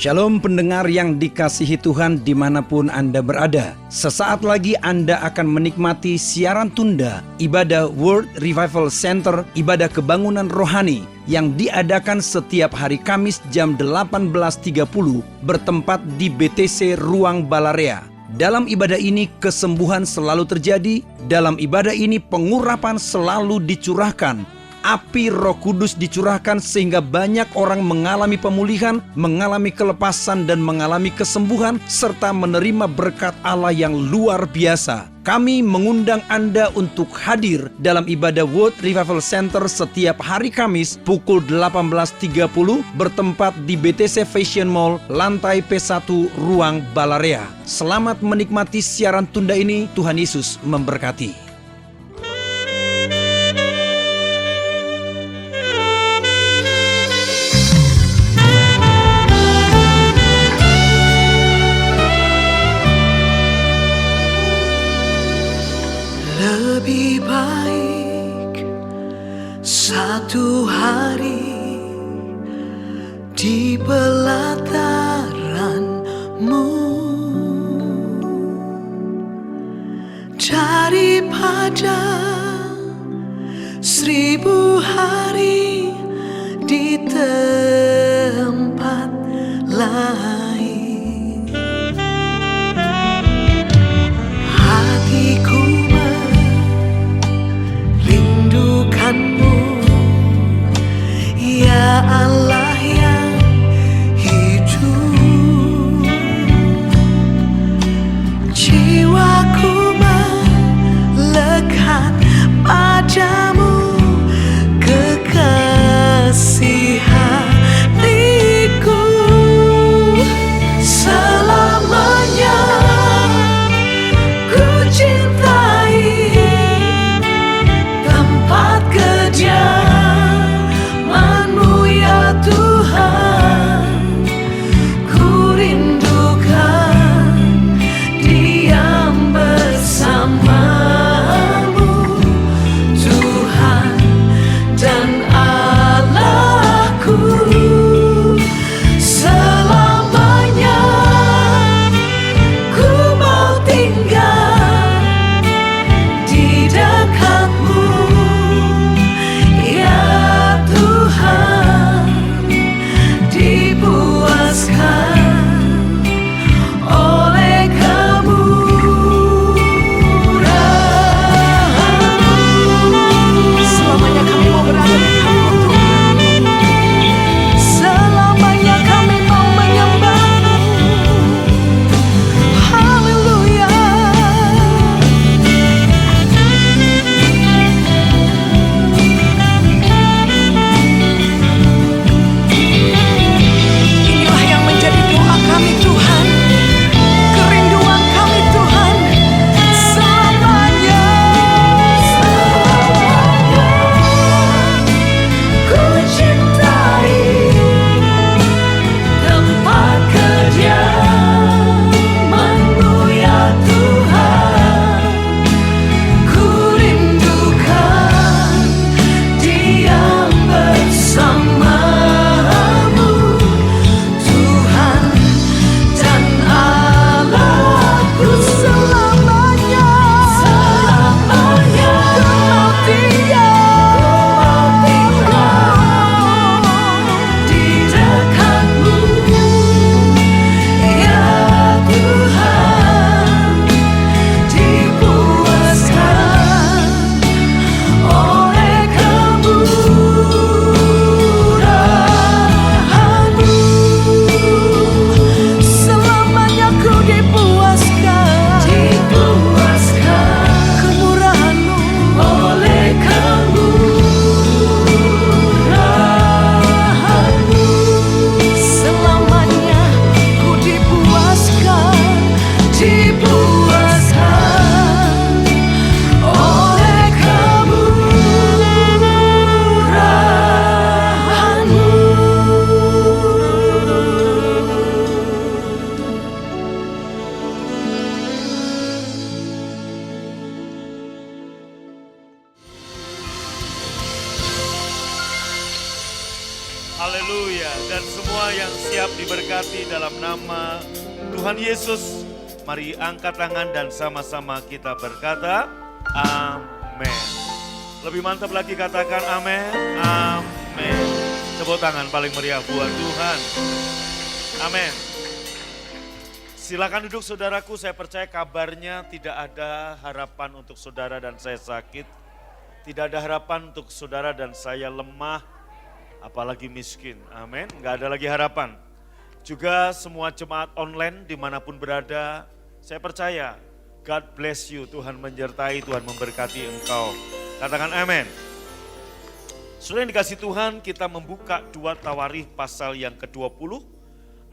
Shalom pendengar yang dikasihi Tuhan dimanapun Anda berada. Sesaat lagi Anda akan menikmati siaran tunda ibadah World Revival Center, ibadah kebangunan rohani yang diadakan setiap hari Kamis jam 18.30 bertempat di BTC Ruang Balarea. Dalam ibadah ini kesembuhan selalu terjadi, dalam ibadah ini pengurapan selalu dicurahkan. Api Roh Kudus dicurahkan sehingga banyak orang mengalami pemulihan, mengalami kelepasan dan mengalami kesembuhan serta menerima berkat Allah yang luar biasa. Kami mengundang Anda untuk hadir dalam ibadah World Revival Center setiap hari Kamis pukul 18.30 bertempat di BTC Fashion Mall, lantai P1 Ruang Balarea. Selamat menikmati siaran tunda ini. Tuhan Yesus memberkati. Lebih baik satu hari di pelataran-Mu daripada 1000 hari di tempat lain. Hatiku merindukanmu, ya Allah yang hidup. Jiwaku melekat padamu, kekasih semua yang siap diberkati dalam nama Tuhan Yesus, mari angkat tangan dan sama-sama kita berkata, amin. Lebih mantap lagi katakan amin, amin. Tepuk tangan paling meriah buat Tuhan. Amin. Silakan duduk saudaraku, saya percaya kabarnya tidak ada harapan untuk saudara dan saya sakit. Tidak ada harapan untuk saudara dan saya lemah, apalagi miskin. Amin, nggak ada lagi harapan. Juga semua jemaat online dimanapun berada, saya percaya God bless you, Tuhan menyertai, Tuhan memberkati engkau. Katakan amin. Sudah yang dikasih Tuhan, kita membuka 2 Tawarikh pasal yang ke-20.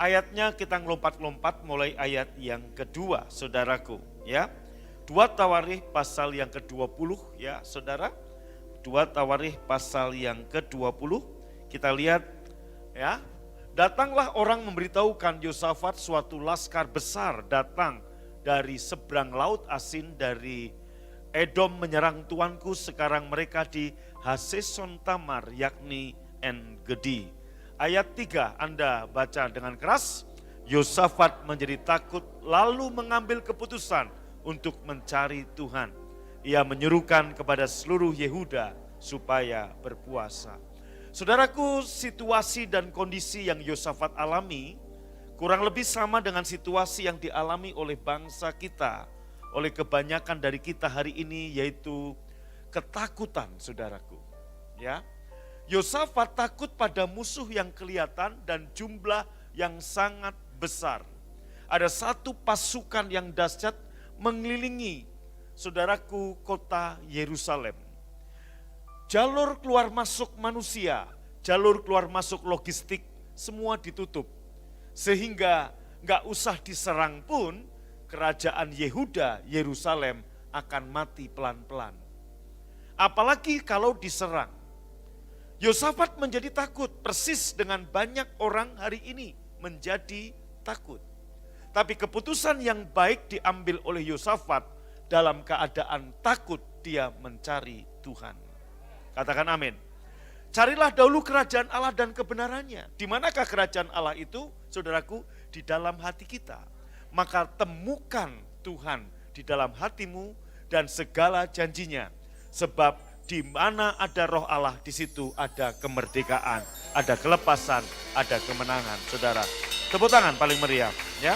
Ayatnya kita ngelompat-lompat mulai ayat yang kedua, saudaraku. Ya, 2 Tawarikh pasal yang ke-20 ya saudara. 2 Tawarikh pasal yang ke-20, kita lihat ya. Datanglah orang memberitahukan Yosafat suatu laskar besar datang dari seberang laut asin dari Edom menyerang tuanku, sekarang mereka di Haseson Tamar yakni En Gedi. Ayat 3 Anda baca dengan keras. Yosafat menjadi takut lalu mengambil keputusan untuk mencari Tuhan. Ia menyerukan kepada seluruh Yehuda supaya berpuasa. Saudaraku, situasi dan kondisi yang Yosafat alami kurang lebih sama dengan situasi yang dialami oleh bangsa kita, oleh kebanyakan dari kita hari ini, yaitu ketakutan, saudaraku. Ya, Yosafat takut pada musuh yang kelihatan dan jumlah yang sangat besar. Ada satu pasukan yang dahsyat mengelilingi, saudaraku, kota Yerusalem. Jalur keluar masuk manusia, jalur keluar masuk logistik, semua ditutup. Sehingga nggak usah diserang pun, kerajaan Yehuda, Yerusalem akan mati pelan-pelan. Apalagi kalau diserang. Yosafat menjadi takut, persis dengan banyak orang hari ini menjadi takut. Tapi keputusan yang baik diambil oleh Yosafat, dalam keadaan takut dia mencari Tuhan. Katakan amin. Carilah dahulu kerajaan Allah dan kebenarannya. Di manakah kerajaan Allah itu, saudaraku? Di dalam hati kita. Maka temukan Tuhan di dalam hatimu dan segala janjinya. Sebab di mana ada roh Allah, di situ ada kemerdekaan, ada kelepasan, ada kemenangan, saudara. Tepuk tangan paling meriah, ya.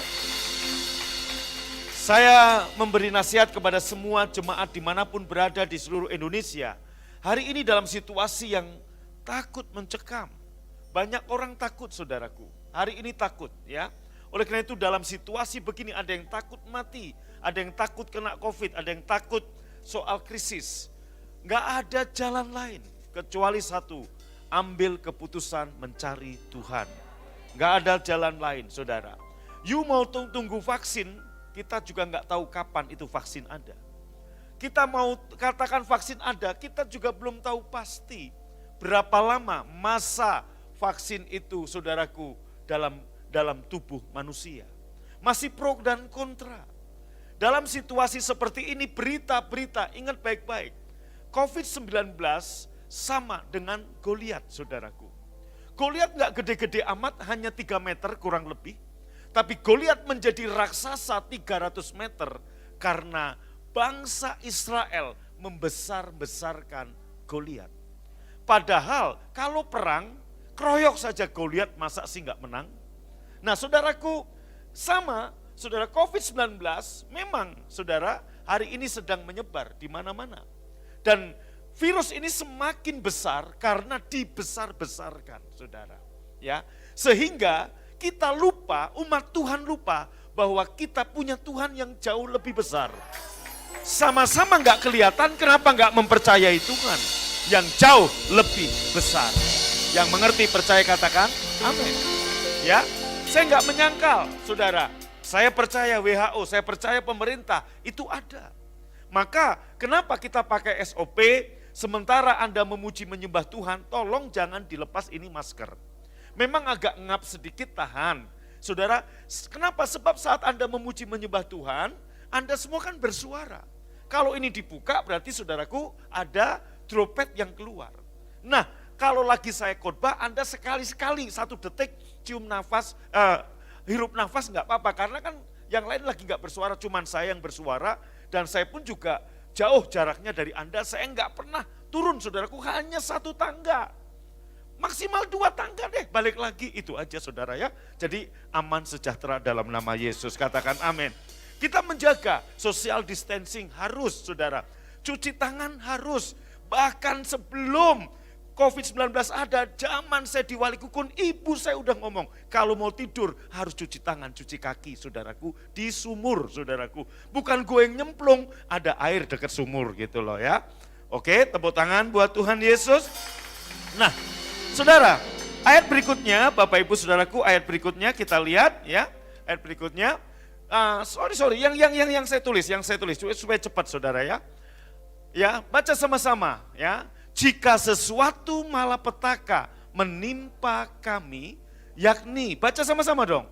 Saya memberi nasihat kepada semua jemaat dimanapun berada di seluruh Indonesia. Hari ini dalam situasi yang takut mencekam. Banyak orang takut, saudaraku. Hari ini takut, ya. Oleh karena itu dalam situasi begini ada yang takut mati, ada yang takut kena COVID, ada yang takut soal krisis. Nggak ada jalan lain kecuali satu, ambil keputusan mencari Tuhan. Nggak ada jalan lain, saudara. You mau tunggu vaksin, kita juga nggak tahu kapan itu vaksin ada. Kita mau katakan vaksin ada, kita juga belum tahu pasti berapa lama masa vaksin itu, saudaraku, dalam tubuh manusia. Masih pro dan kontra. Dalam situasi seperti ini berita-berita, ingat baik-baik. COVID-19 sama dengan Goliat, saudaraku. Goliat nggak gede-gede amat, hanya 3 meter kurang lebih. Tapi Goliat menjadi raksasa 300 meter karena bangsa Israel membesar-besarkan Goliat. Padahal kalau perang, keroyok saja Goliat, masa sih nggak menang? Nah saudaraku, sama, saudara, COVID-19 memang, saudara, hari ini sedang menyebar di mana-mana. Dan virus ini semakin besar karena dibesar-besarkan, saudara. Ya, sehingga kita lupa, umat Tuhan lupa bahwa kita punya Tuhan yang jauh lebih besar. Sama-sama nggak kelihatan, kenapa nggak mempercayai Tuhan yang jauh lebih besar? Yang mengerti percaya katakan amin. Ya, saya nggak menyangkal, saudara. Saya percaya WHO, saya percaya pemerintah itu ada. Maka kenapa kita pakai SOP, sementara Anda memuji menyembah Tuhan, tolong jangan dilepas ini masker. Memang agak ngap sedikit, tahan. Saudara, kenapa? Sebab saat Anda memuji menyembah Tuhan, Anda semua kan bersuara. Kalau ini dibuka berarti saudaraku ada droplet yang keluar. Nah, kalau lagi saya khotbah, Anda sekali-sekali 1 detik cium nafas, hirup nafas nggak apa-apa. Karena kan yang lain lagi nggak bersuara, cuman saya yang bersuara. Dan saya pun juga jauh jaraknya dari Anda, saya nggak pernah turun saudaraku, hanya 1 tangga. Maksimal 2 tangga deh, balik lagi, itu aja saudara ya. Jadi aman sejahtera dalam nama Yesus, katakan amin. Kita menjaga social distancing harus saudara, cuci tangan harus. Bahkan sebelum COVID-19 ada, zaman saya di Wali Kukun, ibu saya udah ngomong, kalau mau tidur harus cuci tangan, cuci kaki saudaraku, di sumur saudaraku. Bukan gue yang nyemplung, ada air dekat sumur gitu loh ya. Oke, tepuk tangan buat Tuhan Yesus. Nah, saudara, ayat berikutnya, Bapak Ibu Saudaraku, ayat berikutnya kita lihat ya. Ayat berikutnya, yang saya tulis, supaya cepat saudara ya. Ya, baca sama-sama ya. Jika sesuatu malapetaka menimpa kami, yakni, baca sama-sama dong.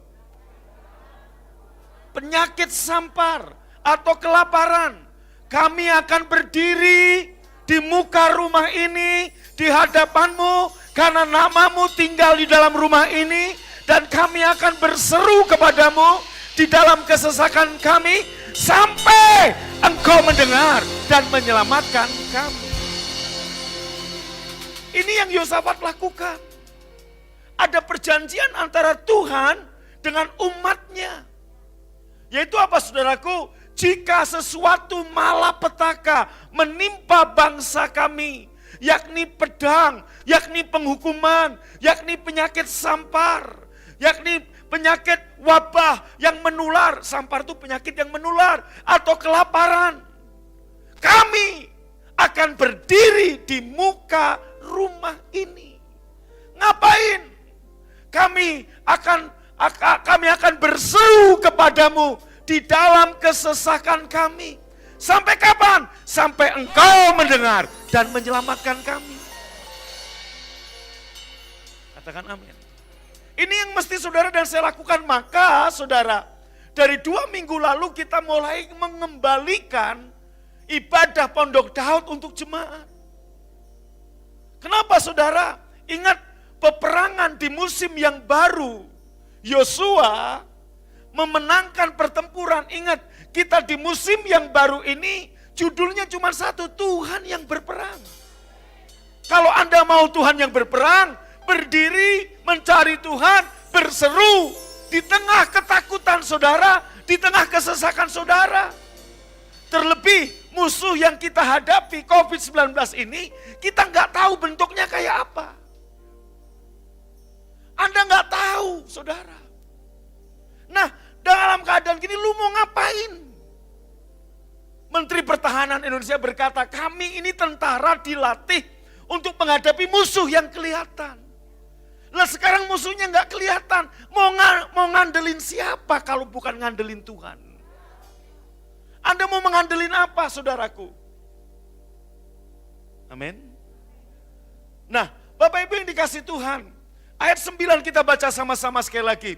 Penyakit sampar atau kelaparan, kami akan berdiri di muka rumah ini, di hadapanmu, karena namamu tinggal di dalam rumah ini, dan kami akan berseru kepadamu di dalam kesesakan kami, sampai engkau mendengar dan menyelamatkan kami. Ini yang Yosafat lakukan. Ada perjanjian antara Tuhan dengan umatnya. Yaitu apa saudaraku? Jika sesuatu malapetaka menimpa bangsa kami, yakni pedang, yakni penghukuman, yakni penyakit sampar, yakni penyakit wabah yang menular, sampar itu penyakit yang menular, atau kelaparan, kami akan berdiri di muka rumah ini. Ngapain? Kami akan berseru kepadamu di dalam kesesakan kami. Sampai kapan? Sampai engkau mendengar dan menyelamatkan kami. Katakan amin. Ini yang mesti saudara dan saya lakukan. Maka saudara, dari 2 minggu lalu kita mulai mengembalikan ibadah Pondok Daud untuk jemaat. Kenapa saudara? Ingat peperangan di musim yang baru. Yosua memenangkan pertempuran. Ingat, kita di musim yang baru ini judulnya cuma satu, Tuhan yang berperang. Kalau Anda mau Tuhan yang berperang, berdiri mencari Tuhan, berseru di tengah ketakutan saudara, di tengah kesesakan saudara. Terlebih musuh yang kita hadapi COVID-19 ini, kita nggak tahu bentuknya kayak apa. Anda nggak tahu saudara. Nah, dalam keadaan gini lu mau ngapain? Menteri Pertahanan Indonesia berkata, kami ini tentara dilatih untuk menghadapi musuh yang kelihatan. Lah sekarang musuhnya nggak kelihatan, mau ngandelin siapa kalau bukan ngandelin Tuhan? Anda mau mengandelin apa saudaraku? Amin. Nah, Bapak Ibu yang dikasih Tuhan, ayat 9 kita baca sama-sama sekali lagi.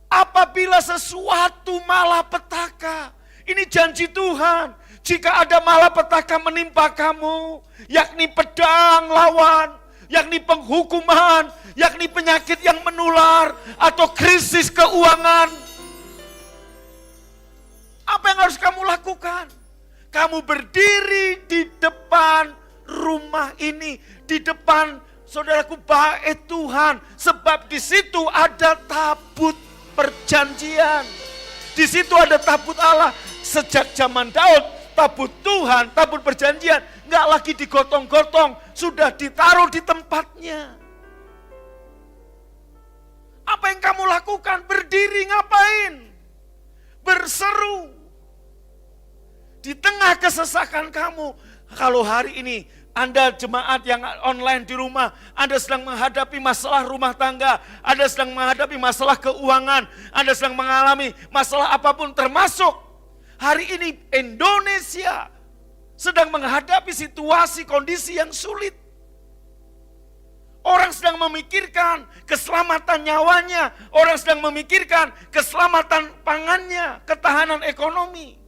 Apabila sesuatu malapetaka, ini janji Tuhan, jika ada malapetaka menimpa kamu, yakni pedang lawan, yakni penghukuman, yakni penyakit yang menular, atau krisis keuangan, apa yang harus kamu lakukan? Kamu berdiri di depan rumah ini, di depan saudaraku bait Tuhan, sebab di situ ada tabut perjanjian. Di situ ada tabut Allah. Sejak zaman Daud, tabut Tuhan, tabut perjanjian, nggak lagi digotong-gotong, sudah ditaruh di tempatnya. Apa yang kamu lakukan? Berdiri ngapain? Berseru. Di tengah kesesakan kamu, kalau hari ini Anda jemaat yang online di rumah, Anda sedang menghadapi masalah rumah tangga, Anda sedang menghadapi masalah keuangan, Anda sedang mengalami masalah apapun, termasuk hari ini Indonesia sedang menghadapi situasi kondisi yang sulit. Orang sedang memikirkan keselamatan nyawanya, orang sedang memikirkan keselamatan pangannya, ketahanan ekonomi.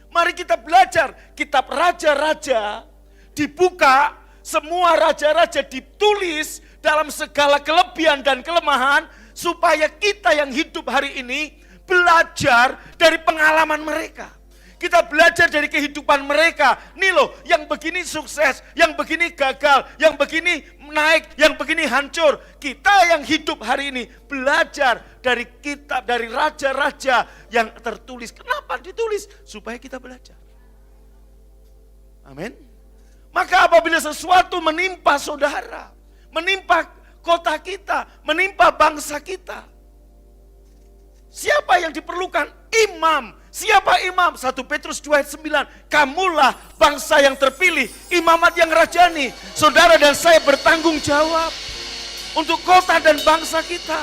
Mari kita belajar, kitab raja-raja dibuka, semua raja-raja ditulis dalam segala kelebihan dan kelemahan, supaya kita yang hidup hari ini belajar dari pengalaman mereka. Kita belajar dari kehidupan mereka. Nih loh, yang begini sukses, yang begini gagal, yang begini naik, yang begini hancur. Kita yang hidup hari ini belajar dari kitab, dari raja-raja yang tertulis. Kenapa ditulis? Supaya kita belajar. Amin. Maka apabila sesuatu menimpa saudara, menimpa kota kita, menimpa bangsa kita, siapa yang diperlukan? Imam. Siapa imam? 1 Petrus 2 ayat 9. Kamulah bangsa yang terpilih, imamat yang rajani. Saudara dan saya bertanggung jawab untuk kota dan bangsa kita.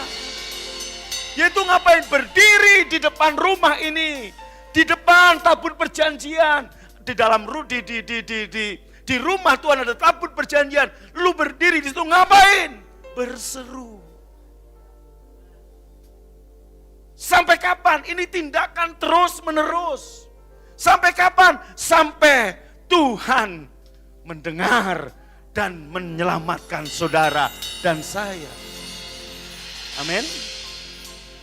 Yaitu ngapain? Berdiri di depan rumah ini, di depan tabut perjanjian, di dalam di rumah Tuhan ada tabut perjanjian. Lu berdiri di situ ngapain? Berseru. Sampai kapan? Ini tindakan terus menerus. Sampai kapan? Sampai Tuhan mendengar dan menyelamatkan saudara dan saya. Amin.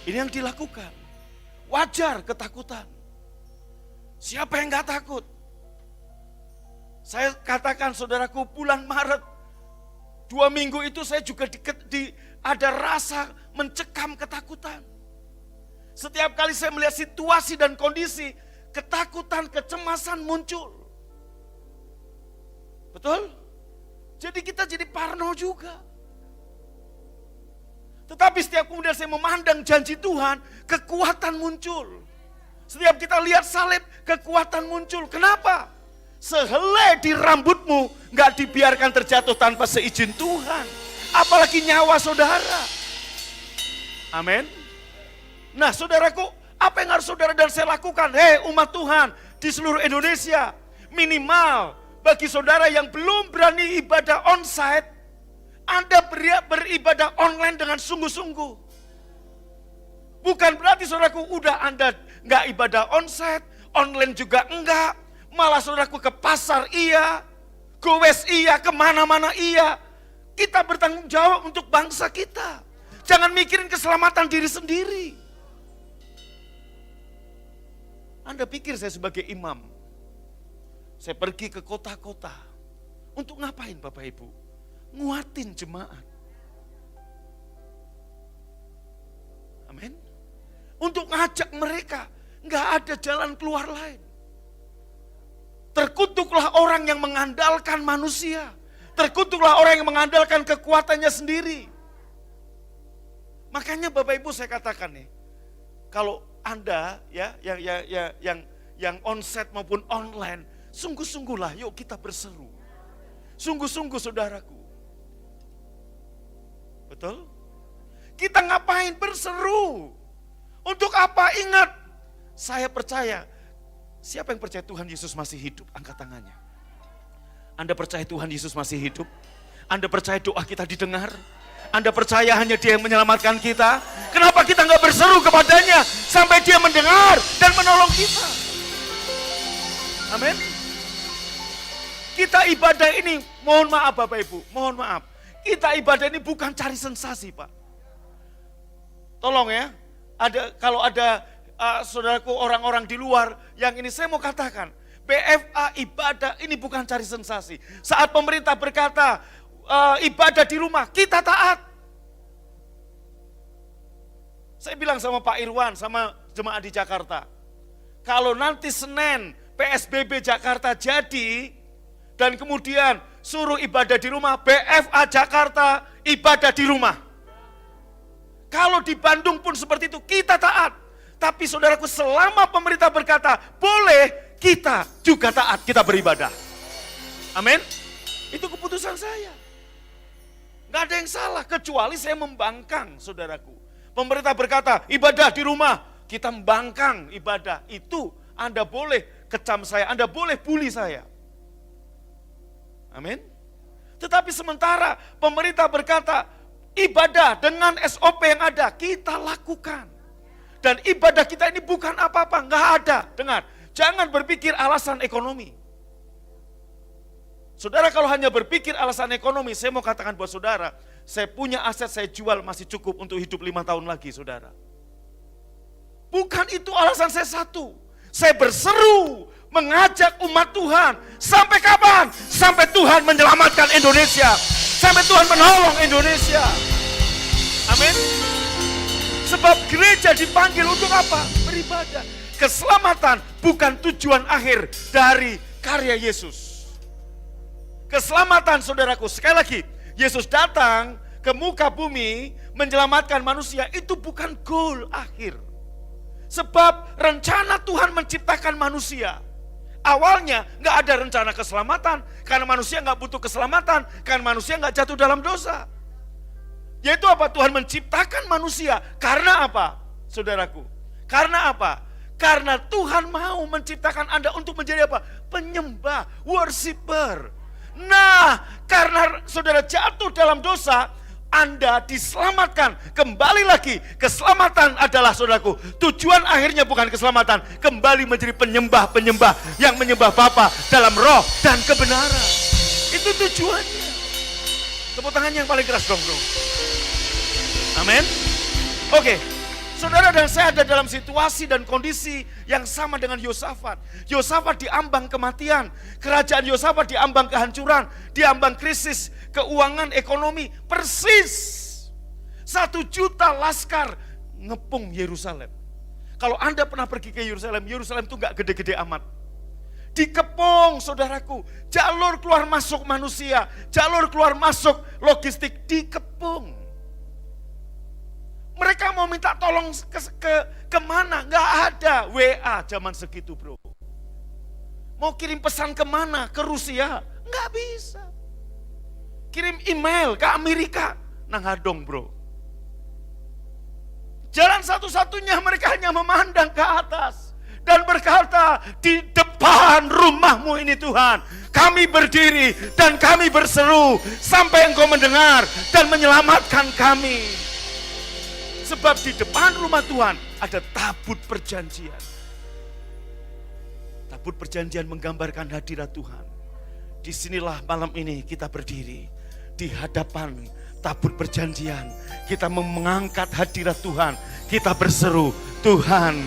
Ini yang dilakukan. Wajar ketakutan. Siapa yang gak takut? Saya katakan saudaraku, bulan Maret 2 minggu itu saya juga ada rasa mencekam ketakutan. Setiap kali saya melihat situasi dan kondisi, ketakutan, kecemasan muncul. Betul? Jadi kita jadi parno juga. Tetapi setiap kemudian saya memandang janji Tuhan, kekuatan muncul. Setiap kita lihat salib, kekuatan muncul. Kenapa? Sehelai di rambutmu gak dibiarkan terjatuh tanpa seizin Tuhan. Apalagi nyawa saudara. Amin. Nah saudaraku, apa yang harus saudara dan saya lakukan? Hei umat Tuhan di seluruh Indonesia, minimal bagi saudara yang belum berani ibadah onsite, Anda beribadah online dengan sungguh-sungguh. Bukan berarti saudaraku udah Anda nggak ibadah onsite, online juga enggak, malah saudaraku ke pasar iya, gowes iya, kemana-mana iya. Kita bertanggung jawab untuk bangsa kita. Jangan mikirin keselamatan diri sendiri. Anda pikir saya sebagai imam, saya pergi ke kota-kota, untuk ngapain Bapak Ibu? Nguatin jemaat. Amin. Untuk ngajak mereka, nggak ada jalan keluar lain. Terkutuklah orang yang mengandalkan manusia. Terkutuklah orang yang mengandalkan kekuatannya sendiri. Makanya Bapak Ibu saya katakan nih, kalau Anda ya yang onsite maupun online, sungguh-sungguhlah yuk kita berseru. Sungguh-sungguh saudaraku. Betul? Kita ngapain berseru? Untuk apa? Ingat, saya percaya. Siapa yang percaya Tuhan Yesus masih hidup? Angkat tangannya. Anda percaya Tuhan Yesus masih hidup? Anda percaya doa kita didengar? Anda percaya hanya Dia yang menyelamatkan kita? Kenapa kita nggak berseru kepadanya sampai Dia mendengar dan menolong kita? Amin. Kita ibadah ini, mohon maaf Bapak Ibu, mohon maaf. Kita ibadah ini bukan cari sensasi Pak. Tolong ya, kalau ada saudaraku orang-orang di luar yang ini saya mau katakan, BFA ibadah ini bukan cari sensasi. Saat pemerintah berkata ibadah di rumah, kita taat. Saya bilang sama Pak Irwan, sama jemaat di Jakarta, kalau nanti Senin PSBB Jakarta jadi, dan kemudian suruh ibadah di rumah, BFA Jakarta ibadah di rumah. Kalau di Bandung pun seperti itu, kita taat. Tapi saudaraku, selama pemerintah berkata boleh, kita juga taat, kita beribadah. Amin. Itu keputusan saya. Gak ada yang salah, kecuali saya membangkang saudaraku. Pemerintah berkata ibadah di rumah, kita membangkang ibadah. Itu Anda boleh kecam saya, Anda boleh bully saya. Amin. Tetapi sementara pemerintah berkata ibadah dengan SOP yang ada, kita lakukan. Dan ibadah kita ini bukan apa-apa, nggak ada. Dengar, jangan berpikir alasan ekonomi. Saudara kalau hanya berpikir alasan ekonomi, saya mau katakan buat saudara, Saya punya aset, saya jual masih cukup untuk hidup 5 tahun lagi, saudara. Bukan itu alasan saya satu. Saya berseru mengajak umat Tuhan. Sampai kapan? Sampai Tuhan menyelamatkan Indonesia. Sampai Tuhan menolong Indonesia. Amin. Sebab gereja dipanggil untuk apa? Beribadah. Keselamatan bukan tujuan akhir dari karya Yesus. Keselamatan, saudaraku, sekali lagi, Yesus datang ke muka bumi menyelamatkan manusia, itu bukan goal akhir. Sebab rencana Tuhan menciptakan manusia. Awalnya nggak ada rencana keselamatan, karena manusia nggak butuh keselamatan, karena manusia nggak jatuh dalam dosa. Yaitu apa? Tuhan menciptakan manusia. Karena apa, saudaraku? Karena apa? Karena Tuhan mau menciptakan Anda untuk menjadi apa? Penyembah, worshiper. Nah, karena saudara jatuh dalam dosa, Anda diselamatkan. Kembali lagi, keselamatan adalah, saudaraku, tujuan akhirnya bukan keselamatan. Kembali menjadi penyembah-penyembah yang menyembah Bapa dalam roh dan kebenaran. Itu tujuannya. Tepuk tangannya yang paling keras dong, bro. Amin. Oke. Saudara dan saya ada dalam situasi dan kondisi yang sama dengan Yosafat. Yosafat diambang kematian. Kerajaan Yosafat diambang kehancuran. Diambang krisis keuangan ekonomi. Persis 1 juta laskar ngepung Yerusalem. Kalau Anda pernah pergi ke Yerusalem, Yerusalem itu gak gede-gede amat. Dikepung, saudaraku. Jalur keluar masuk manusia. Jalur keluar masuk logistik dikepung. Mereka mau minta tolong kemana? Nggak ada WA zaman segitu, bro. Mau kirim pesan kemana? Ke Rusia? Nggak bisa. Kirim email ke Amerika? Nah ngadong, bro. Jalan satu-satunya mereka hanya memandang ke atas. Dan berkata, di depan rumahmu ini Tuhan, kami berdiri dan kami berseru sampai Engkau mendengar dan menyelamatkan kami. Sebab di depan rumah Tuhan ada tabut perjanjian. Tabut perjanjian menggambarkan hadirat Tuhan. Disinilah malam ini kita berdiri di hadapan tabut perjanjian. Kita mengangkat hadirat Tuhan. Kita berseru, Tuhan,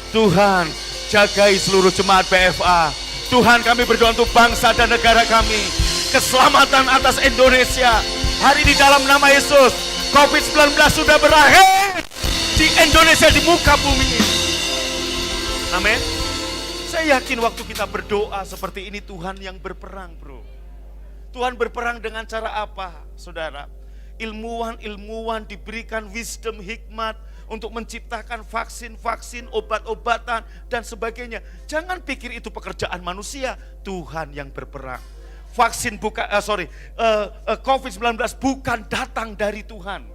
Tuhan, jagai seluruh jemaat PFA. Tuhan, kami berdoa untuk bangsa dan negara kami. Keselamatan atas Indonesia. Hari ini dalam nama Yesus, COVID-19 sudah berakhir di Indonesia, di muka bumi ini. Amin. Saya yakin waktu kita berdoa seperti ini, Tuhan yang berperang, bro. Tuhan berperang dengan cara apa, saudara? Ilmuwan-ilmuwan diberikan wisdom, hikmat untuk menciptakan vaksin-vaksin, obat-obatan, dan sebagainya. Jangan pikir itu pekerjaan manusia, Tuhan yang berperang. Vaksin COVID-19 bukan datang dari Tuhan.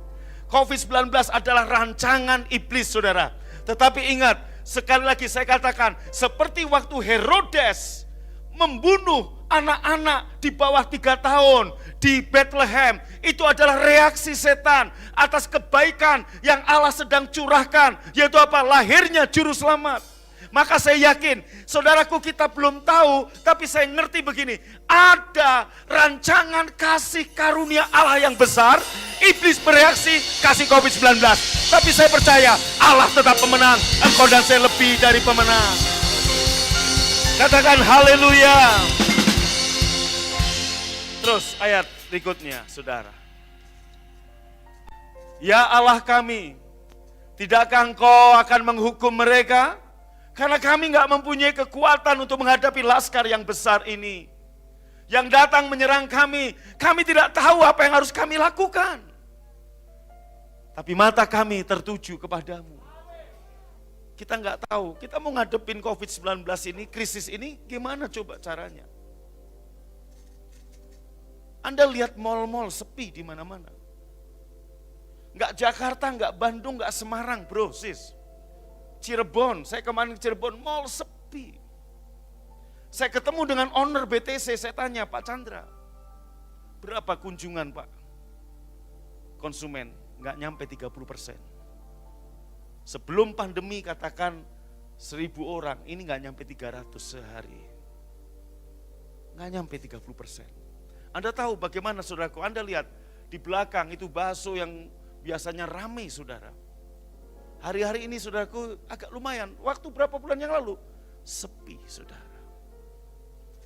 COVID-19 adalah rancangan iblis, saudara. Tetapi ingat, sekali lagi saya katakan, seperti waktu Herodes membunuh anak-anak di bawah 3 tahun di Bethlehem, itu adalah reaksi setan atas kebaikan yang Allah sedang curahkan, yaitu apa? Lahirnya juru selamat. Maka saya yakin, saudaraku, kita belum tahu, tapi saya ngerti begini, ada rancangan kasih karunia Allah yang besar. Iblis bereaksi, kasih COVID-19. Tapi saya percaya, Allah tetap pemenang. Engkau dan saya lebih dari pemenang. Katakan haleluya. Terus ayat berikutnya, saudara. Ya Allah kami, tidakkah Engkau akan menghukum mereka? Karena kami gak mempunyai kekuatan untuk menghadapi laskar yang besar ini. Yang datang menyerang kami tidak tahu apa yang harus kami lakukan. Tapi mata kami tertuju kepadamu. Kita gak tahu, kita mau ngadepin COVID-19 ini, krisis ini, gimana coba caranya? Anda lihat mal-mal sepi di mana-mana. Gak Jakarta, gak Bandung, gak Semarang, bro, sis. Cirebon, saya kemarin ke Cirebon, mall sepi. Saya ketemu dengan owner BTC, saya tanya, Pak Chandra, berapa kunjungan Pak? Konsumen, nggak nyampe 30%. Sebelum pandemi katakan 1.000 orang, ini nggak nyampe 300 sehari. Nggak nyampe 30%. Anda tahu bagaimana, saudaraku? Anda lihat, di belakang itu bakso yang biasanya ramai saudara. Hari-hari ini saudaraku agak lumayan, waktu berapa bulan yang lalu sepi saudara.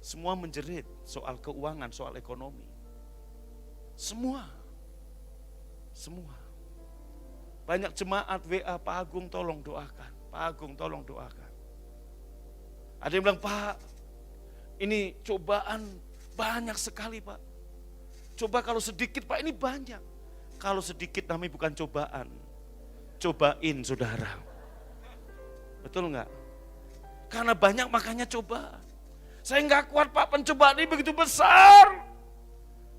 Semua menjerit soal keuangan, soal ekonomi. Semua. Banyak jemaat WA, Pak Agung tolong doakan. Pak Agung tolong doakan. Ada yang bilang, Pak, ini cobaan banyak sekali Pak. Coba kalau sedikit Pak, ini banyak. Kalau sedikit namanya bukan cobaan. Cobain saudara. Betul enggak? Karena banyak makanya coba. Saya enggak kuat Pak, pencobaan ini begitu besar.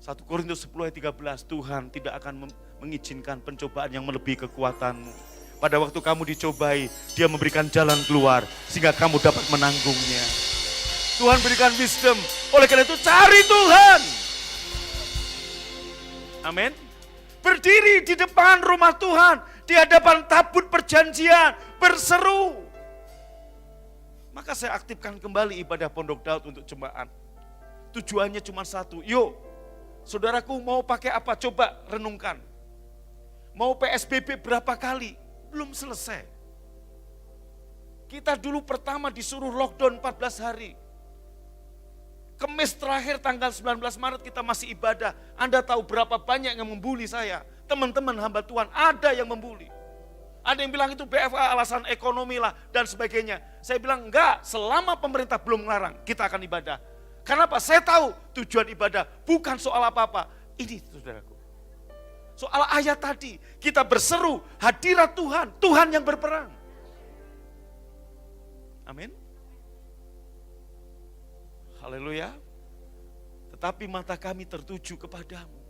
1 Korintus 10 ayat 13, Tuhan tidak akan mengizinkan pencobaan yang melebihi kekuatanmu. Pada waktu kamu dicobai, Dia memberikan jalan keluar sehingga kamu dapat menanggungnya. Tuhan berikan wisdom, oleh karena itu cari Tuhan. Amin. Berdiri di depan rumah Tuhan, di hadapan tabut perjanjian, berseru. Maka saya aktifkan kembali ibadah Pondok Daud untuk jemaat. Tujuannya cuma satu, yuk saudaraku mau pakai apa? Coba renungkan. Mau PSBB berapa kali? Belum selesai. Kita dulu pertama disuruh lockdown 14 hari. Kemis terakhir tanggal 19 Maret kita masih ibadah. Anda tahu berapa banyak yang membuli saya. Teman-teman hamba Tuhan ada yang membuli. Ada yang bilang itu BFA alasan ekonomi lah dan sebagainya. Saya bilang enggak, selama pemerintah belum melarang kita akan ibadah. Karena apa? Saya tahu tujuan ibadah bukan soal apa-apa. Ini saudaraku. Soal ayat tadi, kita berseru hadirat Tuhan, Tuhan yang berperang. Amin. Haleluya. Tetapi mata kami tertuju kepadamu.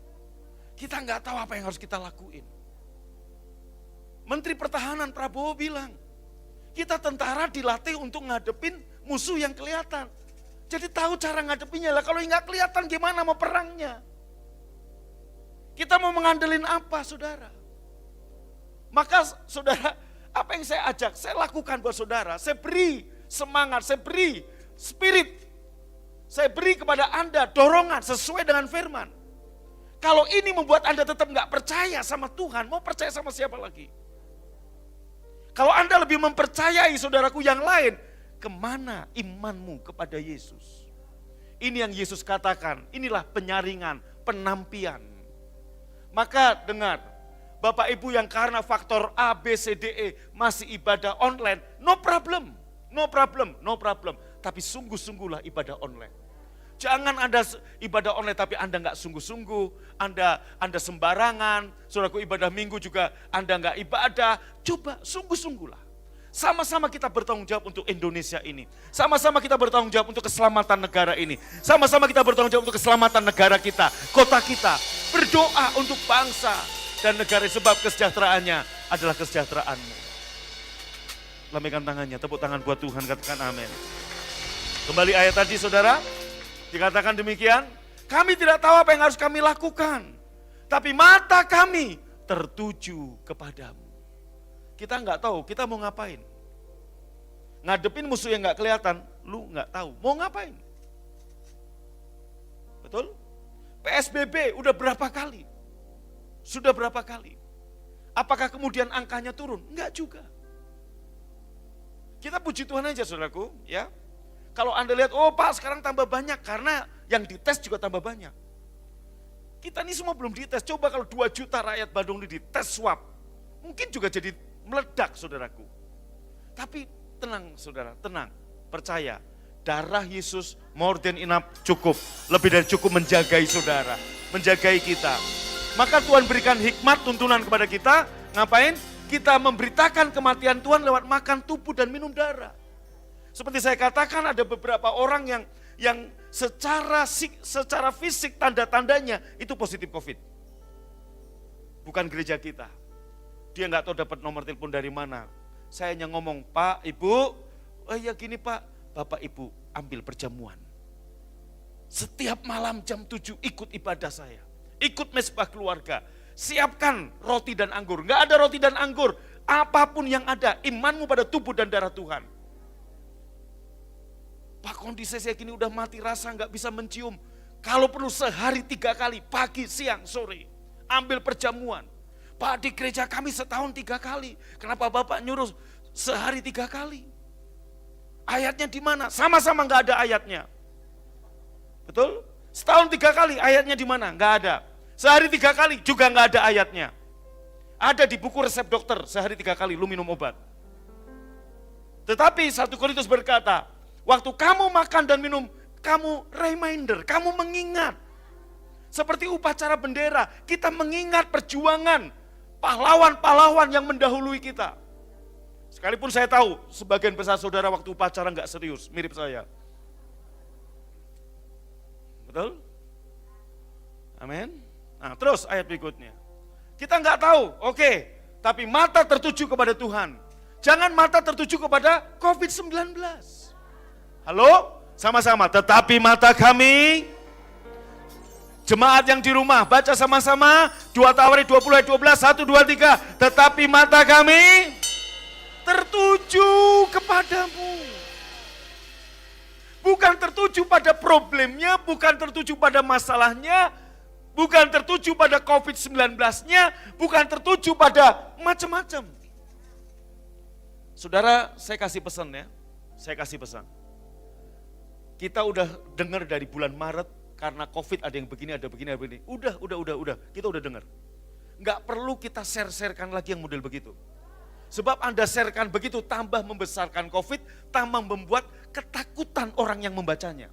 Kita enggak tahu apa yang harus kita lakuin. Menteri Pertahanan Prabowo bilang, kita tentara dilatih untuk ngadepin musuh yang kelihatan. Jadi tahu cara ngadepinya lah, kalau nggak kelihatan gimana mau perangnya. Kita mau mengandelin apa saudara? Maka saudara, apa yang saya ajak, saya lakukan buat saudara. Saya beri semangat, saya beri spirit. Saya beri kepada Anda dorongan sesuai dengan firman. Kalau ini membuat Anda tetap nggak percaya sama Tuhan, mau percaya sama siapa lagi? Kalau Anda lebih mempercayai saudaraku yang lain, kemana imanmu kepada Yesus? Ini yang Yesus katakan, inilah penyaringan, penampian. Maka dengar, Bapak Ibu yang karena faktor A, B, C, D, E masih ibadah online, no problem. Tapi sungguh-sungguhlah ibadah online. Jangan Anda ibadah online tapi Anda nggak sungguh-sungguh, Anda sembarangan, saudaraku ibadah minggu juga Anda nggak ibadah. Coba sungguh-sungguhlah. Sama-sama kita bertanggung jawab untuk Indonesia ini. Sama-sama kita bertanggung jawab untuk keselamatan negara ini. Sama-sama kita bertanggung jawab untuk keselamatan negara kita, kota kita. Berdoa untuk bangsa dan negara sebab kesejahteraannya adalah kesejahteraanmu. Lambaikan tangannya, tepuk tangan buat Tuhan, katakan amin. Kembali ayat tadi saudara, dikatakan demikian, kami tidak tahu apa yang harus kami lakukan. Tapi mata kami tertuju kepadamu. Kita nggak tahu, kita mau ngapain. Ngadepin musuh yang nggak kelihatan, lu nggak tahu, mau ngapain. Betul? PSBB udah berapa kali? Sudah berapa kali? Apakah kemudian angkanya turun? Enggak juga. Kita puji Tuhan aja saudaraku, ya. Kalau Anda lihat, oh Pak sekarang tambah banyak karena yang dites juga tambah banyak. Kita ini semua belum dites, coba kalau 2 juta rakyat Bandung ini dites swab, mungkin juga jadi meledak saudaraku. Tapi tenang saudara, tenang, percaya. Darah Yesus more than enough, cukup. Lebih dari cukup menjagai saudara, menjagai kita. Maka Tuhan berikan hikmat tuntunan kepada kita, ngapain? Kita memberitakan kematian Tuhan lewat makan tubuh dan minum darah. Seperti saya katakan ada beberapa orang yang secara fisik tanda-tandanya itu positif COVID. Bukan gereja kita. Dia nggak tahu dapat nomor telepon dari mana. Saya hanya ngomong, Pak, Ibu, oh ya gini Pak, Bapak Ibu ambil perjamuan. Setiap malam jam 7 ikut ibadah saya. Ikut mesbah keluarga. Siapkan roti dan anggur. Nggak ada roti dan anggur. Apapun yang ada, imanmu pada tubuh dan darah Tuhan. Pak, kondisi saya gini udah mati rasa, nggak bisa mencium. Kalau perlu sehari 3 kali, pagi, siang, sore. ambil perjamuan. Pak, di gereja kami setahun 3 kali. Kenapa Bapak nyuruh sehari 3 kali? Ayatnya di mana? Sama-sama nggak ada ayatnya. Betul? Setahun 3 kali, ayatnya di mana? Nggak ada. Sehari 3 kali juga nggak ada ayatnya. Ada di buku resep dokter, sehari 3 kali lu minum obat. Tetapi 1 Korintus berkata, waktu kamu makan dan minum, kamu reminder, kamu mengingat. Seperti upacara bendera, kita mengingat perjuangan pahlawan-pahlawan yang mendahului kita. Sekalipun saya tahu, sebagian besar saudara waktu upacara nggak serius, mirip saya. Betul? Amin. Nah, terus ayat berikutnya. Kita nggak tahu, oke, tapi mata tertuju kepada Tuhan. Jangan mata tertuju kepada COVID-19. Halo? Sama-sama, tetapi mata kami, jemaat yang di rumah, baca sama-sama, 2 Tawarik 20 ayat 12, 1, 2, 3. Tetapi mata kami tertuju kepadamu. Bukan tertuju pada problemnya, bukan tertuju pada masalahnya, bukan tertuju pada COVID-19-nya, bukan tertuju pada macam-macam. Saudara, saya kasih pesan ya, saya kasih pesan. Kita udah dengar dari bulan Maret, karena COVID ada yang begini, ada begini, ada begini. Udah, kita udah dengar. Nggak perlu kita share-sharekan lagi yang model begitu. Sebab Anda sharekan begitu, tambah membesarkan COVID, tambah membuat ketakutan orang yang membacanya.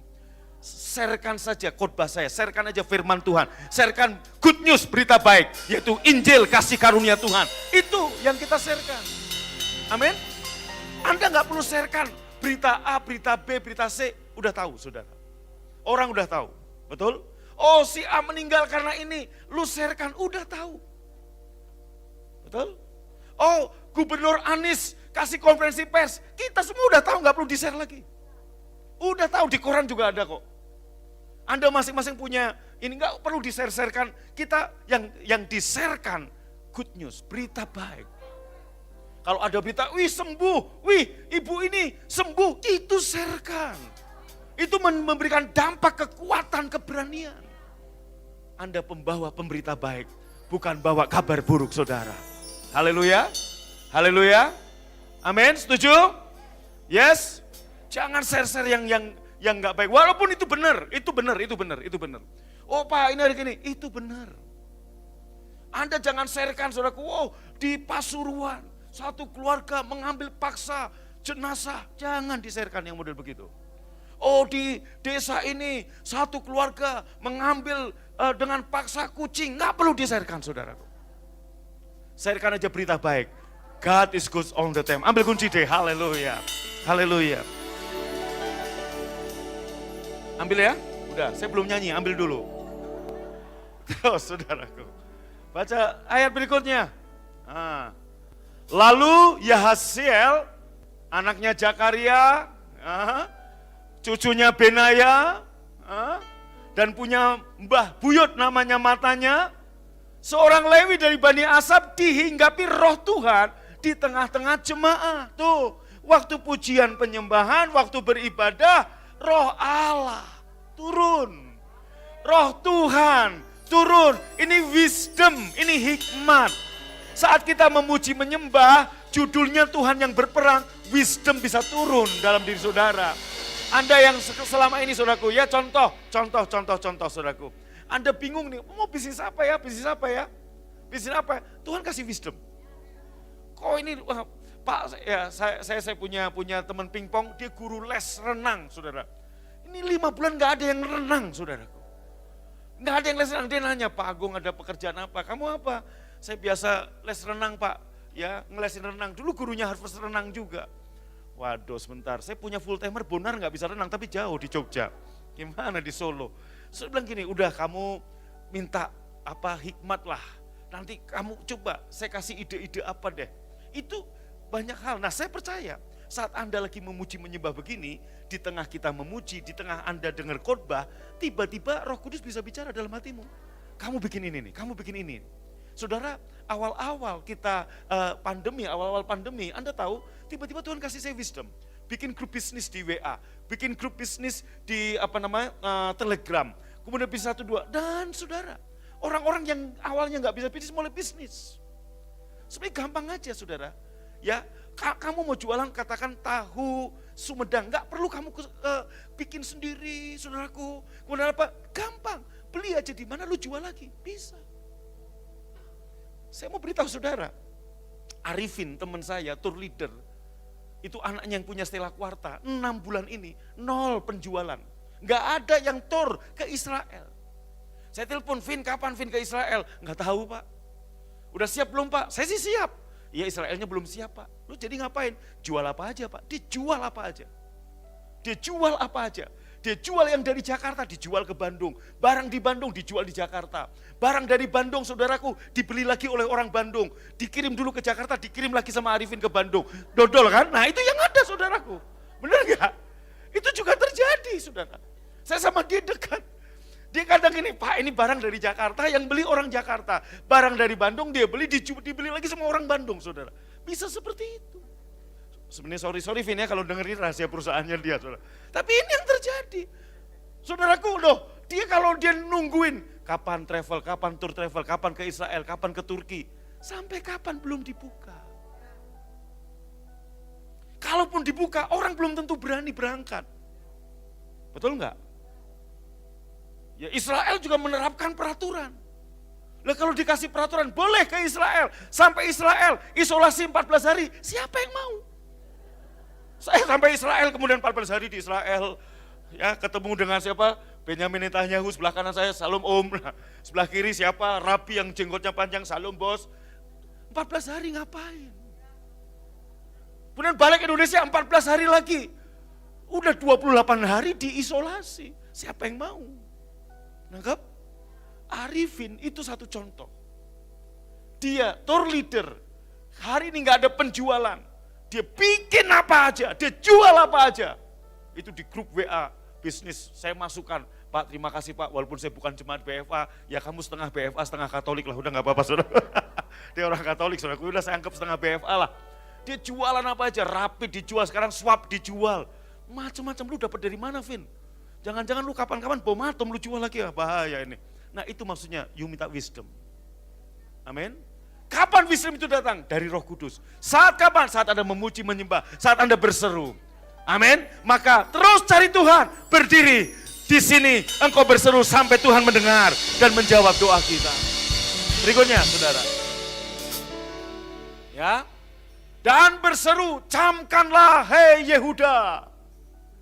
Sharekan saja khotbah saya, sharekan aja firman Tuhan, sharekan good news, berita baik, yaitu Injil kasih karunia Tuhan. Itu yang kita sharekan. Amin. Anda nggak perlu sharekan berita A, berita B, berita C, udah tahu saudara. Orang udah tahu, betul? Oh, si A meninggal karena ini, lu sharekan, udah tahu. Betul? Oh, Gubernur Anies kasih konferensi pers, kita semua udah tahu, nggak perlu di-share lagi. Udah tahu, di koran juga ada kok. Anda masing-masing punya, ini nggak perlu di-share-sharekan. Kita yang di-sharekan good news, berita baik. Kalau ada berita, wih sembuh, wih ibu ini sembuh, itu sharekan. Itu memberikan dampak kekuatan, keberanian. Anda pembawa pemberita baik, bukan bawa kabar buruk saudara. Haleluya, haleluya, amin, setuju? Yes, jangan share-share yang nggak baik. Walaupun itu benar, itu benar. Oh Pak, ini hari gini, itu benar. Anda jangan sharekan saudaraku, oh di Pasuruan, satu keluarga mengambil paksa jenazah, jangan di-sharekan yang model begitu. Oh di desa ini, satu keluarga mengambil dengan paksa kucing, nggak perlu di-sharekan saudaraku. Sharekan aja berita baik. God is good all the time. Ambil kunci deh, haleluya. Haleluya. Ambil ya, udah saya belum nyanyi, ambil dulu. Terus saudaraku, baca ayat berikutnya. Lalu Yahasiel, anaknya Zakaria, cucunya Benaya, dan punya mbah buyut namanya Matanya, seorang Lewi dari Bani Asaf dihinggapi roh Tuhan di tengah-tengah jemaah. Tuh, waktu pujian penyembahan, waktu beribadah, roh Allah turun. Roh Tuhan turun. Ini wisdom, ini hikmat. Saat kita memuji menyembah, judulnya Tuhan yang berperang, wisdom bisa turun dalam diri saudara. Anda yang selama ini saudaraku, ya contoh saudaraku. Anda bingung nih, mau bisnis apa ya? Bisnis apa? Tuhan kasih wisdom. Kok ini, Pak, ya saya punya teman pingpong, dia guru les renang, saudara. Ini 5 bulan gak ada yang renang, saudaraku. Gak ada yang les renang, dia nanya, Pak Agung ada pekerjaan apa? Kamu apa? Saya biasa les renang Pak, ya ngelesin renang. Dulu gurunya Harvest renang juga. Waduh sebentar, saya punya full timer Bonar gak bisa renang, tapi jauh di Jogja. Gimana di Solo? Saya bilang gini, udah kamu minta apa hikmat lah. Nanti kamu coba, saya kasih ide-ide apa deh. Itu banyak hal. Nah saya percaya, saat Anda lagi memuji menyembah begini, di tengah kita memuji, di tengah Anda dengar khotbah, tiba-tiba Roh Kudus bisa bicara dalam hatimu. Kamu bikin ini nih, kamu bikin ini. Saudara, awal-awal kita awal-awal pandemi, Anda tahu, tiba-tiba Tuhan kasih saya wisdom. Bikin grup bisnis di WA, bikin grup bisnis di Telegram, kemudian bisa 1, 2, dan saudara, Orang-orang yang awalnya nggak bisa bisnis mulai bisnis. Sebenarnya gampang aja saudara. Ya, kamu mau jualan katakan tahu Sumedang, nggak perlu kamu bikin sendiri saudaraku. Kemudian apa? Gampang, beli aja di mana lu jual lagi, bisa. Saya mau beritahu saudara, Arifin teman saya, tour leader, itu anaknya yang punya Stella Quarta, 6 bulan ini 0 penjualan. Nggak ada yang tour ke Israel. Saya telepon, Vin kapan Vin ke Israel? Nggak tahu Pak. Udah siap belum Pak? Saya sih siap. Ya Israelnya belum siap Pak. Lu jadi ngapain? Jual apa aja Pak? Dijual apa aja? Dia jual apa aja? Dia jual yang dari Jakarta dijual ke Bandung. Barang di Bandung dijual di Jakarta. Barang dari Bandung saudaraku dibeli lagi oleh orang Bandung. Dikirim dulu ke Jakarta, dikirim lagi sama Arifin ke Bandung. Dodol kan? Nah itu yang ada saudaraku. Benar gak? Itu juga terjadi saudara. Saya sama dia dekat. Dia kadang gini, Pak ini barang dari Jakarta yang beli orang Jakarta. Barang dari Bandung dia beli, dibeli lagi sama orang Bandung saudara. Bisa seperti itu. Sebenarnya sorry Vin ya kalau dengerin rahasia perusahaannya dia saudara. Tapi ini yang terjadi. Saudaraku loh, dia kalau dia nungguin kapan travel, kapan tour travel, kapan ke Israel, kapan ke Turki. Sampai kapan belum dibuka. Kalaupun dibuka orang belum tentu berani berangkat. Betul enggak? Ya Israel juga menerapkan peraturan. Lah kalau dikasih peraturan boleh ke Israel, sampai Israel isolasi 14 hari, siapa yang mau? Saya sampai Israel kemudian 14 hari di Israel, ya ketemu dengan siapa? Benyamin Netanyahu, sebelah kanan saya Salom Om, nah, sebelah kiri siapa? Rabi yang jenggotnya panjang, Salom Bos. 14 hari ngapain? Kemudian balik ke Indonesia 14 hari lagi, udah 28 hari diisolasi, siapa yang mau? Nangkep? Arifin itu satu contoh. Dia tour leader, hari ini gak ada penjualan. Dia bikin apa aja, dia jual apa aja. Itu di grup WA bisnis, saya masukkan. Pak terima kasih Pak, walaupun saya bukan jemaat BFA, ya kamu setengah BFA, setengah Katolik lah, udah gak apa-apa saudara. Dia orang Katolik saudara, udah saya anggap setengah BFA lah. Dia jualan apa aja, Rapid dijual, sekarang Swap dijual. Macam-macam, lu dapat dari mana Vin? Jangan-jangan lu kapan-kapan bom atom lu jual lagi ya, bahaya ini. Nah itu maksudnya you minta wisdom. Amin. Kapan wisdom itu datang? Dari Roh Kudus. Saat kapan? Saat Anda memuji menyembah, saat Anda berseru. Amin. Maka terus cari Tuhan, berdiri di sini engkau berseru sampai Tuhan mendengar dan menjawab doa kita. Berikutnya saudara. Ya. Dan berseru, camkanlah hei Yehuda.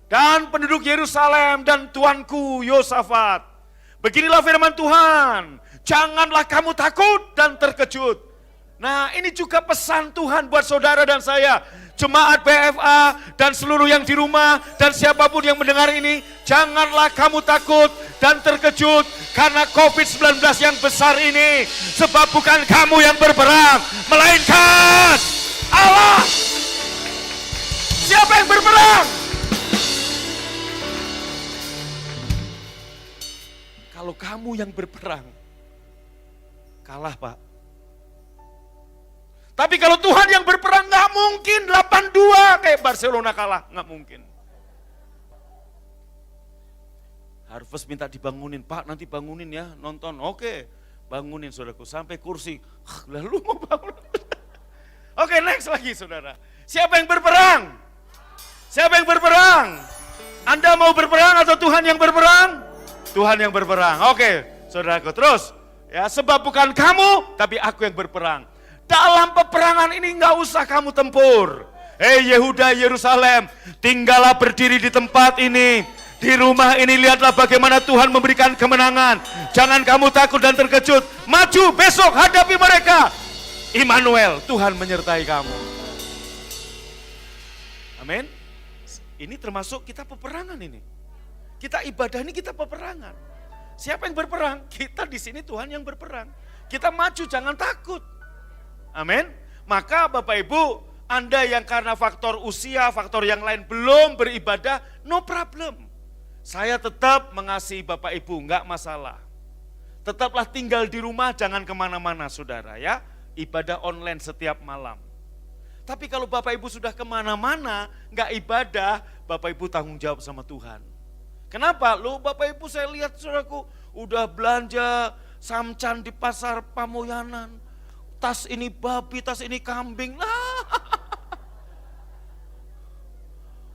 Dan penduduk Yerusalem dan tuanku Yosafat. Beginilah firman Tuhan, janganlah kamu takut dan terkejut. Nah ini juga pesan Tuhan buat saudara dan saya. Jemaat BFA dan seluruh yang di rumah dan siapapun yang mendengar ini. Janganlah kamu takut dan terkejut karena COVID-19 yang besar ini. Sebab bukan kamu yang berperang, melainkan Allah. Siapa yang berperang? Kalau kamu yang berperang, kalah Pak. Tapi kalau Tuhan yang berperang, gak mungkin 8-2 kayak Barcelona kalah, gak mungkin. Harvest minta dibangunin, Pak nanti bangunin ya, nonton. Oke, bangunin saudaraku, sampai kursi. Lalu mau bangun. Oke, next lagi saudara. Siapa yang berperang? Siapa yang berperang? Anda mau berperang atau Tuhan yang berperang? Tuhan yang berperang. Oke, saudaraku. Terus, ya sebab bukan kamu, tapi aku yang berperang. Dalam peperangan ini nggak usah kamu tempur. Hei Yehuda, Yerusalem, tinggallah berdiri di tempat ini. Di rumah ini lihatlah bagaimana Tuhan memberikan kemenangan. Jangan kamu takut dan terkejut. Maju besok hadapi mereka. Immanuel, Tuhan menyertai kamu. Amin. Ini termasuk kita peperangan ini. Kita ibadah ini kita peperangan. Siapa yang berperang? Kita di sini Tuhan yang berperang. Kita maju, jangan takut. Amin. Maka Bapak Ibu, Anda yang karena faktor usia, faktor yang lain belum beribadah, no problem. Saya tetap mengasihi Bapak Ibu, enggak masalah. Tetaplah tinggal di rumah, jangan kemana-mana saudara ya. Ibadah online setiap malam. Tapi kalau Bapak Ibu sudah kemana-mana, enggak ibadah, Bapak Ibu tanggung jawab sama Tuhan. Kenapa? Loh Bapak Ibu saya lihat saudaraku udah belanja samcan di pasar Pamoyanan, tas ini babi, tas ini kambing.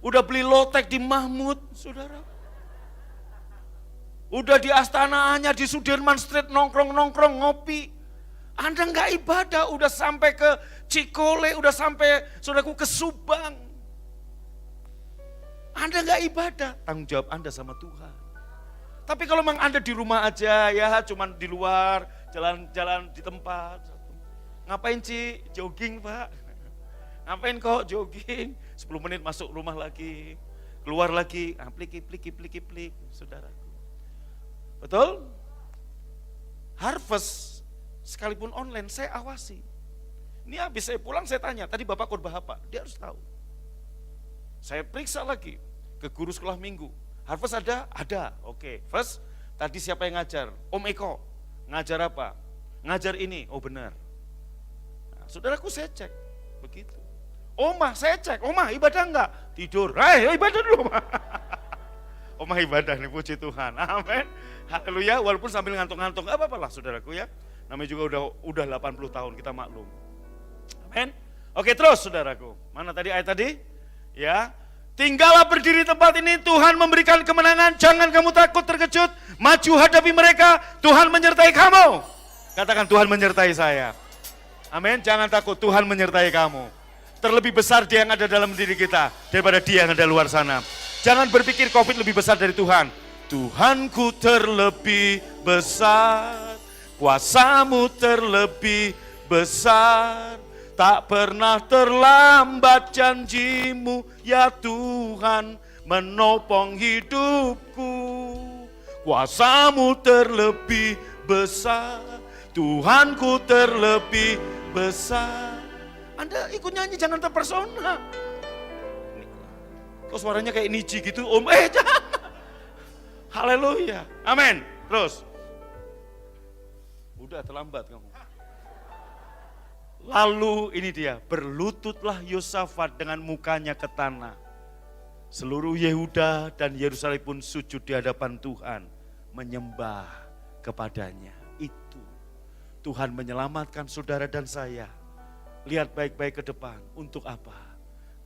Udah beli lotek di Mahmud, saudara. Udah di Astana Anyar, di Sudirman Street nongkrong-nongkrong ngopi. Anda nggak ibadah, udah sampai ke Cikole, udah sampai saudaraku ke Subang. Anda nggak ibadah, tanggung jawab Anda sama Tuhan. Tapi kalau memang Anda di rumah aja, ya cuman di luar, jalan-jalan di tempat. Ngapain Ci? Jogging Pak. Ngapain kok jogging? 10 menit masuk rumah lagi, keluar lagi, plik, saudaraku. Betul? Harvest, sekalipun online, saya awasi. Ini habis saya pulang, saya tanya, tadi Bapak khotbah apa? Dia harus tahu. Saya periksa lagi ke guru sekolah minggu. Harvest ada? Ada. Oke. First, tadi siapa yang ngajar? Om Eko. Ngajar apa? Ngajar ini. Oh benar. Nah, saudaraku saya cek. Begitu. Omah saya cek. Omah ibadah enggak? Tidur. Ibadah dulu. Omah ibadah nih, puji Tuhan. Amin. Haleluya. Walaupun sambil ngantuk-ngantuk. Gak apa-apa lah saudaraku ya. Namanya juga udah 80 tahun, kita maklum. Amin. Oke terus saudaraku. Mana tadi ayat tadi? Ya, tinggallah berdiri tempat ini, Tuhan memberikan kemenangan, jangan kamu takut terkejut, maju hadapi mereka, Tuhan menyertai kamu. Katakan Tuhan menyertai saya. Amin, jangan takut, Tuhan menyertai kamu. Terlebih besar dia yang ada dalam diri kita daripada dia yang ada luar sana. Jangan berpikir COVID lebih besar dari Tuhan. Tuhanku terlebih besar, kuasamu terlebih besar. Tak pernah terlambat janjimu ya Tuhan menopang hidupku. Kuasamu terlebih besar, Tuhanku terlebih besar. Anda ikut nyanyi jangan terpersona. Kok suaranya kayak Niji gitu om? Jangan. Haleluya, amin. Terus. Udah terlambat kamu. Lalu ini dia, berlututlah Yosafat dengan mukanya ke tanah. Seluruh Yehuda dan Yerusalem pun sujud di hadapan Tuhan, menyembah kepadanya. Itu Tuhan menyelamatkan saudara dan saya. Lihat baik-baik ke depan, untuk apa?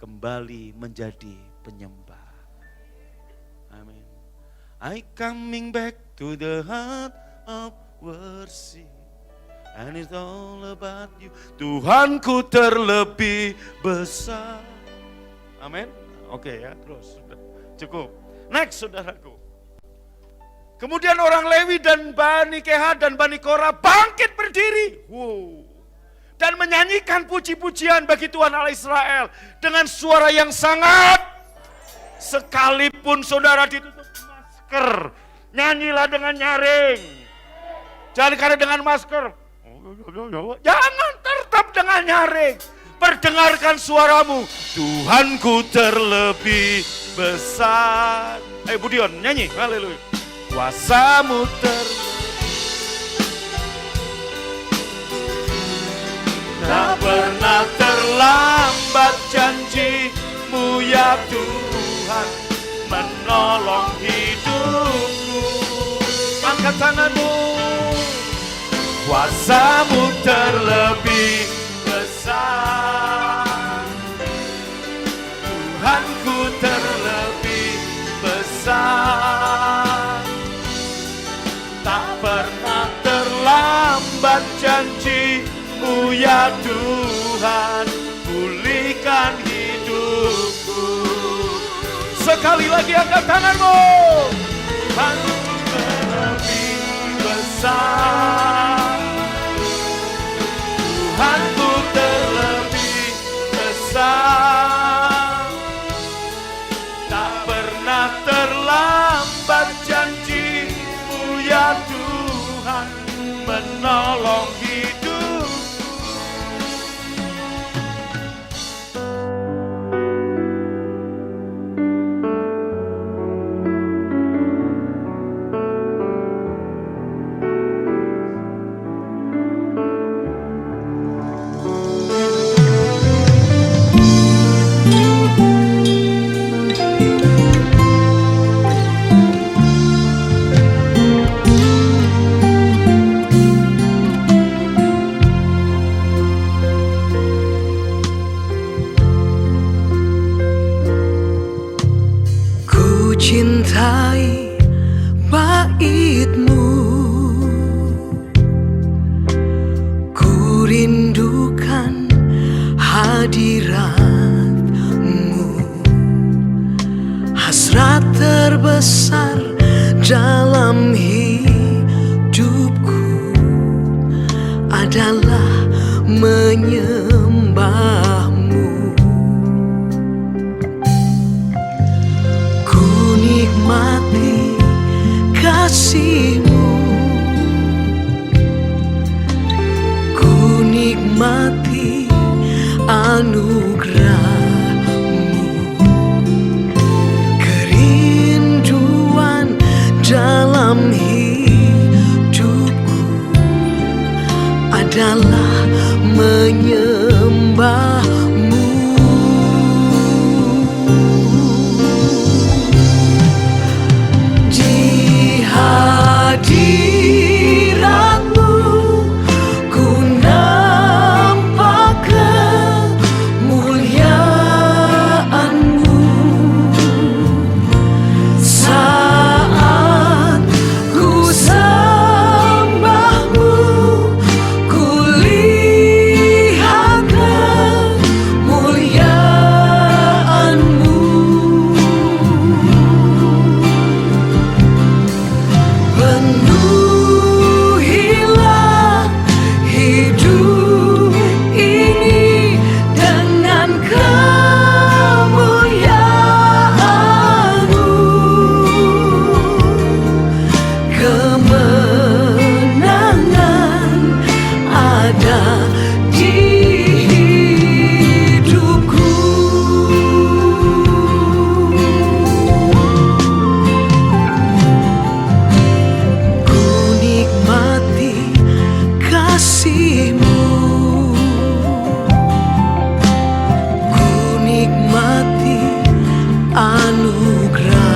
Kembali menjadi penyembah. Amin. I coming back to the heart of worship. And it's all about you. Tuhanku terlebih besar. Amin. Oke ya, terus sudah cukup. Next saudaraku. Kemudian orang Lewi dan Bani Kehat dan Bani Korah bangkit berdiri. Wow. Dan menyanyikan puji-pujian bagi Tuhan Allah Israel dengan suara yang sangat. Sekalipun saudara ditutup masker, nyanyilah dengan nyaring. Jangan karena dengan masker. Jangan, tetap dengan nyaring. Perdengarkan suaramu. Tuhanku terlebih besar. Ayo Budion nyanyi. Haleluya. Kuasamu tak pernah terlambat janjimu ya Tuhan menolong hidupku. Angkat tanganmu. Kuasamu terlebih besar, Tuhanku terlebih besar. Tak pernah terlambat janjimu ya Tuhan, pulihkan hidupku. Sekali lagi angkat tanganmu. Tuhanku terlebih besar, Tuhanku terlebih besar. Tak pernah terlambat janjimu ya Tuhan menolong hidupku. mencintai bait-Mu. Ku rindukan hadirat-Mu. Hasrat terbesar dalam hidupku adalah menyembah-Mu. Ku nikmati kasih-Mu. Ku nikmati anugerah-Mu. Kerinduan dalam hidupku adalah menyembah-Mu. Di hadirat-Mu ku nampak kemuliaan-Mu. Saat ku sembah-Mu, ku lihat kemuliaan-Mu. Penuhilah hidup ini dengan kemuliaan-Mu. Kemenangan ada di hidupku. Ku nikmati kasih-Mu. Ku nikmati anugerah-Mu.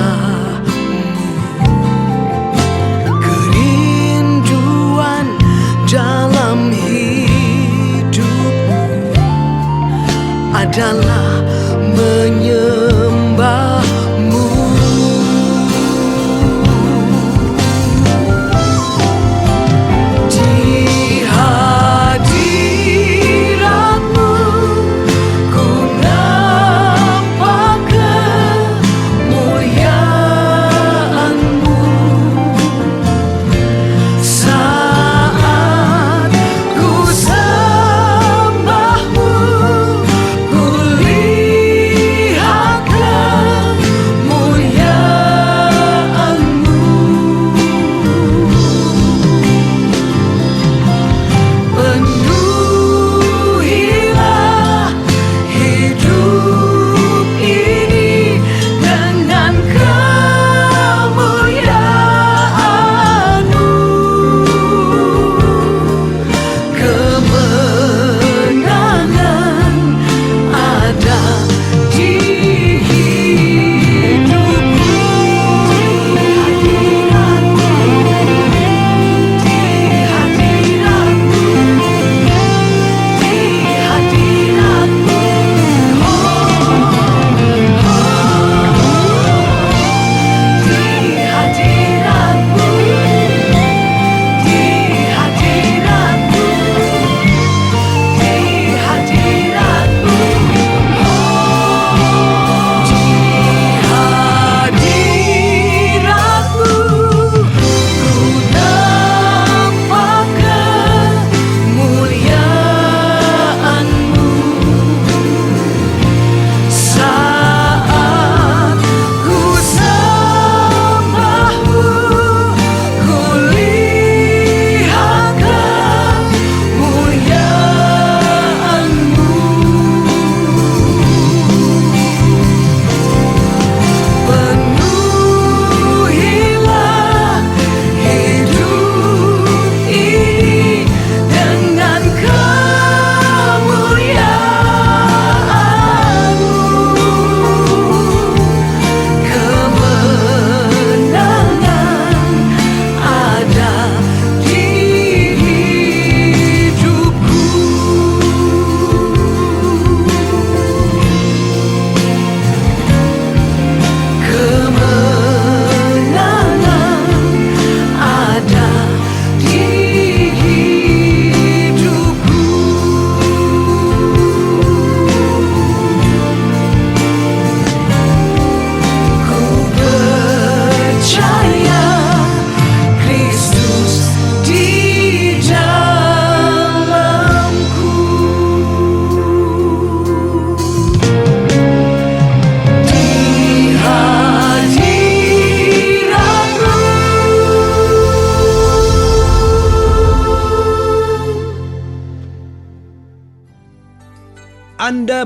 Kerinduan dalam hidupku adalah menyembah-Mu. Di hadirat-Mu ku nampak kemuliaan-Mu. Saat ku sembah-Mu, ku lihat kemuliaan-Mu.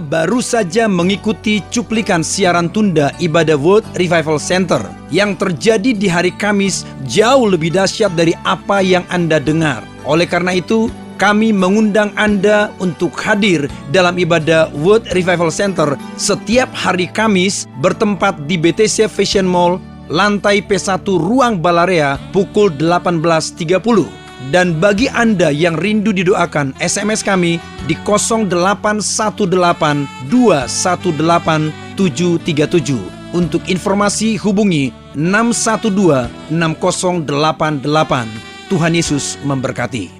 baru saja mengikuti cuplikan siaran tunda ibadah World Revival Center yang terjadi di hari Kamis jauh lebih dahsyat dari apa yang Anda dengar. Oleh karena itu, kami mengundang Anda untuk hadir dalam ibadah World Revival Center setiap hari Kamis bertempat di BTC Fashion Mall, lantai P1 Ruang Balarea pukul 18.30. Dan bagi Anda yang rindu didoakan, SMS kami di 0818218737. Untuk informasi hubungi 6126088. Tuhan Yesus memberkati.